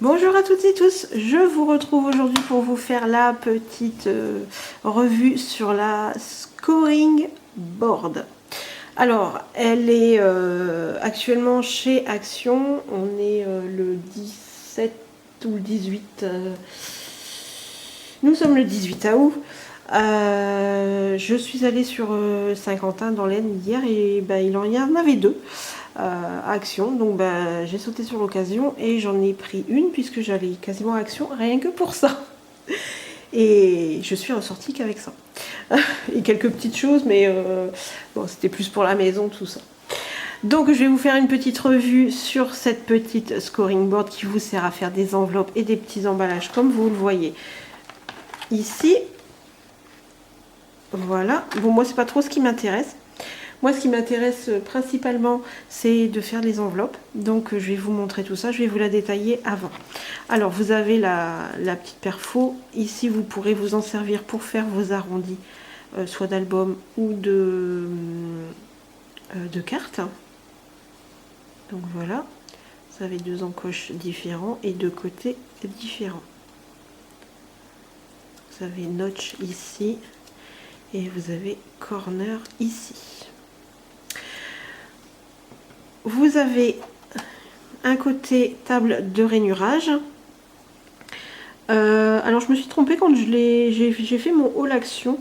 Bonjour à toutes et tous, je vous retrouve aujourd'hui pour vous faire la petite revue sur la scoring board. Alors, elle est actuellement chez Action, on est le 17 ou le 18, nous sommes le 18 août. Je suis allée sur Saint-Quentin dans l'Aisne hier et il y en avait deux. À Action, donc j'ai sauté sur l'occasion et j'en ai pris une puisque j'allais quasiment à Action rien que pour ça, et je suis ressortie qu'avec ça et quelques petites choses, mais bon, c'était plus pour la maison, tout ça. Donc je vais vous faire une petite revue sur cette petite scoring board qui vous sert à faire des enveloppes et des petits emballages comme vous le voyez ici. Voilà, bon, moi c'est pas trop ce qui m'intéresse. Moi, ce qui m'intéresse principalement, c'est de faire les enveloppes. Donc, je vais vous montrer tout ça. Je vais vous la détailler avant. Alors, vous avez la petite perfo. Ici, vous pourrez vous en servir pour faire vos arrondis, soit d'album ou de cartes. Donc, voilà. Vous avez deux encoches différents et deux côtés différents. Vous avez notch ici et vous avez corner ici. Vous avez un côté table de rainurage. Alors je me suis trompée quand j'ai fait mon haul Action.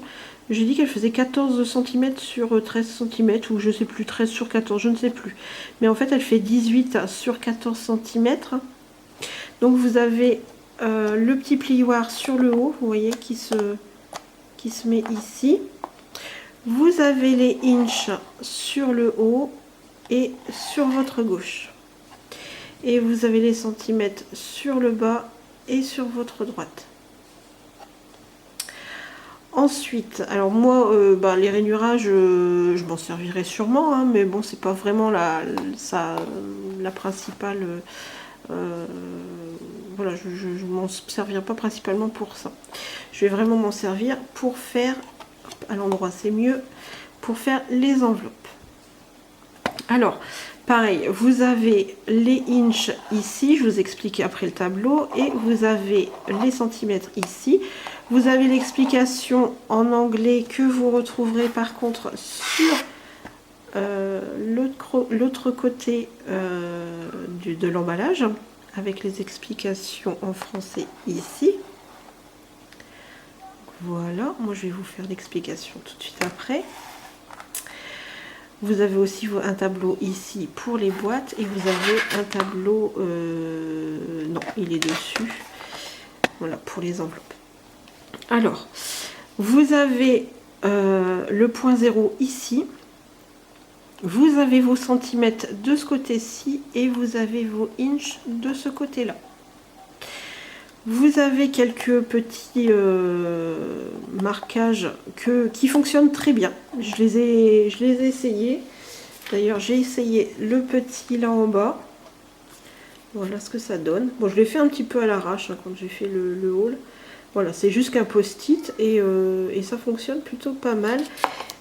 J'ai dit qu'elle faisait 14 cm sur 13 cm, ou je sais plus, 13 sur 14, je ne sais plus. Mais en fait elle fait 18 sur 14 cm. Donc vous avez le petit plioir sur le haut, vous voyez, qui se met ici. Vous avez les inches sur le haut et sur votre gauche, et vous avez les centimètres sur le bas et sur votre droite. Ensuite, alors moi les rainurages, je m'en servirai sûrement, hein, mais bon, c'est pas vraiment la principale, voilà, je m'en servirai pas principalement pour ça. Je vais vraiment m'en servir pour faire, à l'endroit c'est mieux, pour faire les enveloppes. Alors, pareil, vous avez les inches ici, je vous explique après le tableau, et vous avez les centimètres ici. Vous avez l'explication en anglais que vous retrouverez par contre sur l'autre côté de l'emballage, avec les explications en français ici. Voilà, moi je vais vous faire l'explication tout de suite après. Vous avez aussi un tableau ici pour les boîtes, et vous avez un tableau, non, il est dessus, voilà, pour les enveloppes. Alors, vous avez le point 0 ici, vous avez vos centimètres de ce côté-ci, et vous avez vos inches de ce côté-là. Vous avez quelques petits marquages qui fonctionnent très bien. Je les ai essayés. D'ailleurs, j'ai essayé le petit là en bas. Voilà ce que ça donne. Bon, je l'ai fait un petit peu à l'arrache, hein, quand j'ai fait le haul. Voilà, c'est juste qu'un post-it, et ça fonctionne plutôt pas mal.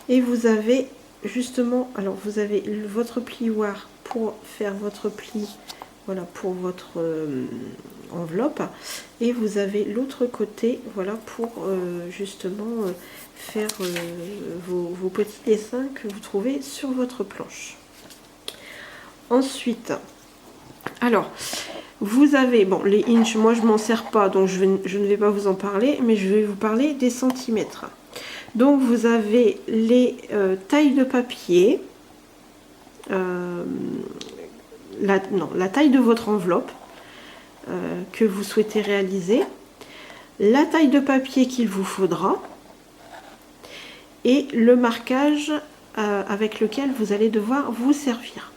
Et vous avez justement, alors vous avez votre plioir pour faire votre pli. Voilà, pour votre enveloppe, et vous avez l'autre côté, voilà, pour justement faire vos petits dessins que vous trouvez sur votre planche. Ensuite, alors vous avez, bon, les inches, moi je m'en sers pas, donc je ne vais pas vous en parler, mais je vais vous parler des centimètres. Donc vous avez les tailles de papier, la taille de votre enveloppe que vous souhaitez réaliser, la taille de papier qu'il vous faudra, et le marquage avec lequel vous allez devoir vous servir.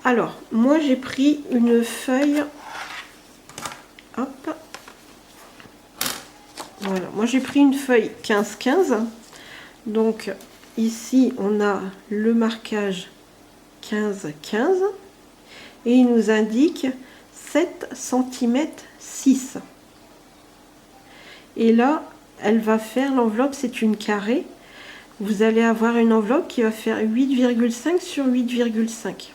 Alors, moi j'ai pris une feuille, hop, voilà, moi j'ai pris une feuille 15-15, donc ici on a le marquage 15-15, et il nous indique 7 cm 6. Et là, elle va faire l'enveloppe, c'est une carrée. Vous allez avoir une enveloppe qui va faire 8,5 sur 8,5.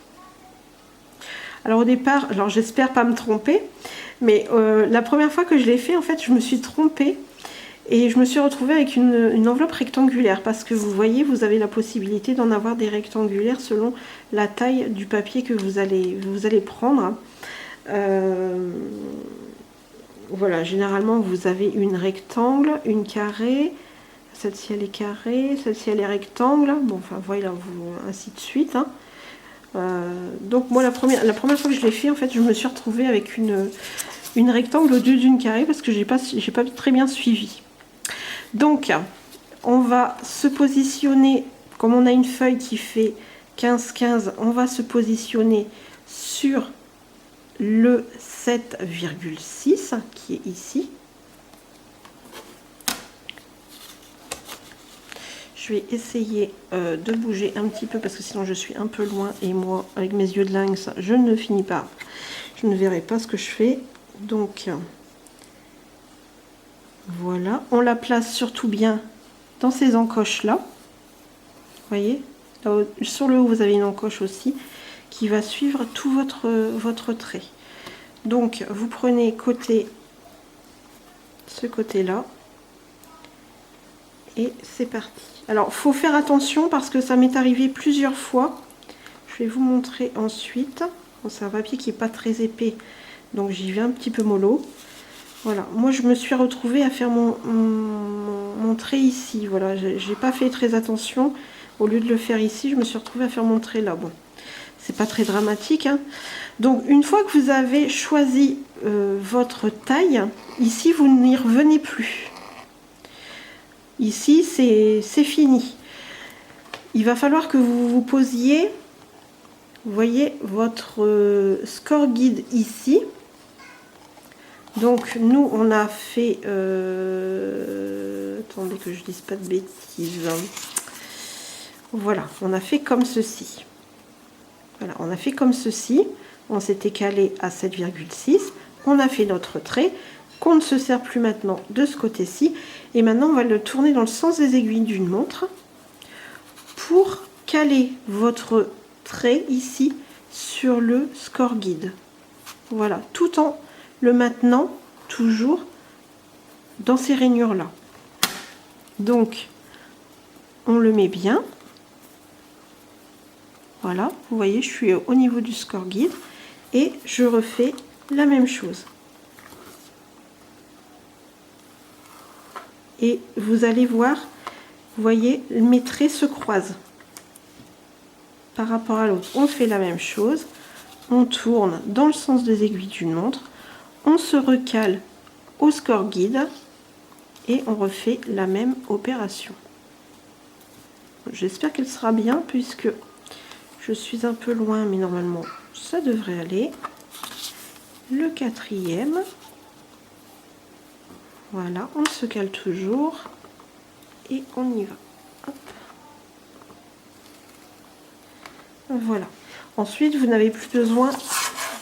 Alors au départ, alors j'espère pas me tromper, mais la première fois que je l'ai fait, en fait, je me suis trompée. Et je me suis retrouvée avec une enveloppe rectangulaire parce que vous voyez, vous avez la possibilité d'en avoir des rectangulaires selon la taille du papier que vous allez prendre. Voilà, généralement vous avez une rectangle, une carrée, celle-ci elle est carrée, celle-ci elle est rectangle, bon enfin voilà, ainsi de suite. Hein. Donc moi la première fois que je l'ai fait, en fait je me suis retrouvée avec une rectangle au-dessus d'une carrée parce que j'ai pas très bien suivi. Donc, on va se positionner, comme on a une feuille qui fait 15-15, on va se positionner sur le 7,6 qui est ici. Je vais essayer de bouger un petit peu parce que sinon je suis un peu loin et moi, avec mes yeux de lynx, je ne finis pas. Je ne verrai pas ce que je fais. Donc, voilà, on la place surtout bien dans ces encoches là. Vous voyez, là, sur le haut vous avez une encoche aussi qui va suivre tout votre trait. Donc vous prenez ce côté là et c'est parti. Alors faut faire attention parce que ça m'est arrivé plusieurs fois. Je vais vous montrer ensuite. Bon, c'est un papier qui est pas très épais, donc j'y vais un petit peu mollo. Voilà, moi je me suis retrouvée à faire mon trait ici. Voilà, j'ai pas fait très attention. Au lieu de le faire ici, je me suis retrouvée à faire mon trait là. Bon, c'est pas très dramatique. Hein. Donc une fois que vous avez choisi votre taille, ici vous n'y revenez plus. Ici c'est fini. Il va falloir que vous vous posiez, vous voyez, votre score guide ici. Donc nous on a fait attendez que je dise pas de bêtises. Voilà, on a fait comme ceci. Voilà, on a fait comme ceci. On s'était calé à 7,6. On a fait notre trait qu'on ne se sert plus maintenant de ce côté-ci. Et maintenant on va le tourner dans le sens des aiguilles d'une montre pour caler votre trait ici sur le score guide. Voilà, tout en le maintenant toujours dans ces rainures là. Donc on le met bien. Voilà, vous voyez, je suis au niveau du score guide et je refais la même chose. Et vous allez voir, vous voyez, mes traits se croisent par rapport à l'autre. On fait la même chose, on tourne dans le sens des aiguilles d'une montre, on se recale au score guide et on refait la même opération. J'espère qu'elle sera bien puisque je suis un peu loin, mais normalement ça devrait aller. Le quatrième, voilà, on se cale toujours et on y va. Hop. Voilà. Ensuite, vous n'avez plus besoin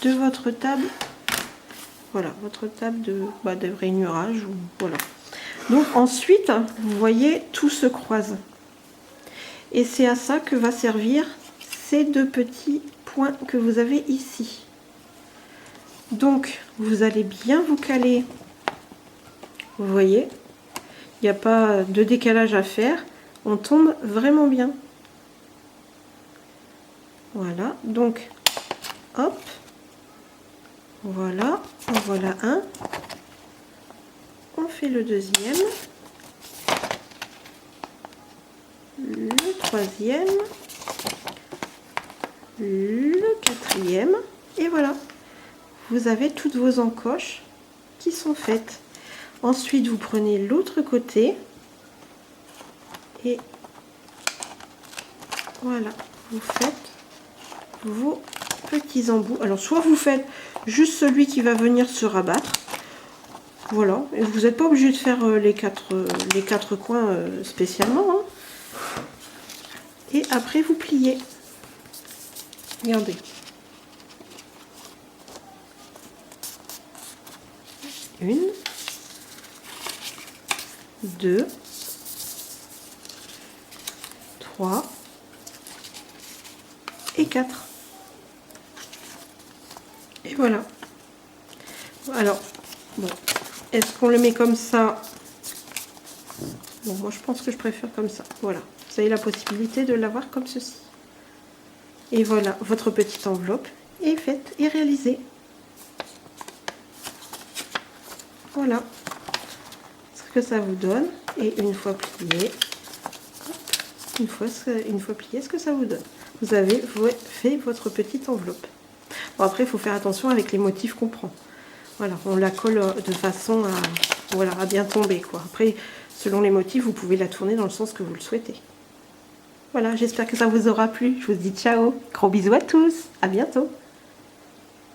de votre table. Voilà, votre table de rainurage. Voilà. Donc ensuite, vous voyez, tout se croise. Et c'est à ça que va servir ces deux petits points que vous avez ici. Donc, vous allez bien vous caler. Vous voyez, il n'y a pas de décalage à faire. On tombe vraiment bien. Voilà, donc, hop. Voilà, en voilà un. On fait le deuxième. Le troisième. Le quatrième. Et voilà. Vous avez toutes vos encoches qui sont faites. Ensuite, vous prenez l'autre côté. Et voilà, vous faites vos petits embouts. Alors, soit vous faites juste celui qui va venir se rabattre. Voilà, et vous n'êtes pas obligé de faire les quatre coins spécialement. Hein. Et après, vous pliez. Regardez. Une, deux, trois et quatre. voilà. Alors, bon, est-ce qu'on le met comme ça? Bon, moi je pense que je préfère comme ça. Voilà, vous avez la possibilité de l'avoir comme ceci. Et voilà, votre petite enveloppe est faite et réalisée. Voilà ce que ça vous donne. Et une fois plié, une fois plié, ce que ça vous donne. Vous avez fait votre petite enveloppe. Bon, après, il faut faire attention avec les motifs qu'on prend. Voilà, on la colle de façon à, voilà, à bien tomber, quoi. Après, selon les motifs, vous pouvez la tourner dans le sens que vous le souhaitez. Voilà, j'espère que ça vous aura plu. Je vous dis ciao. Gros bisous à tous. À bientôt.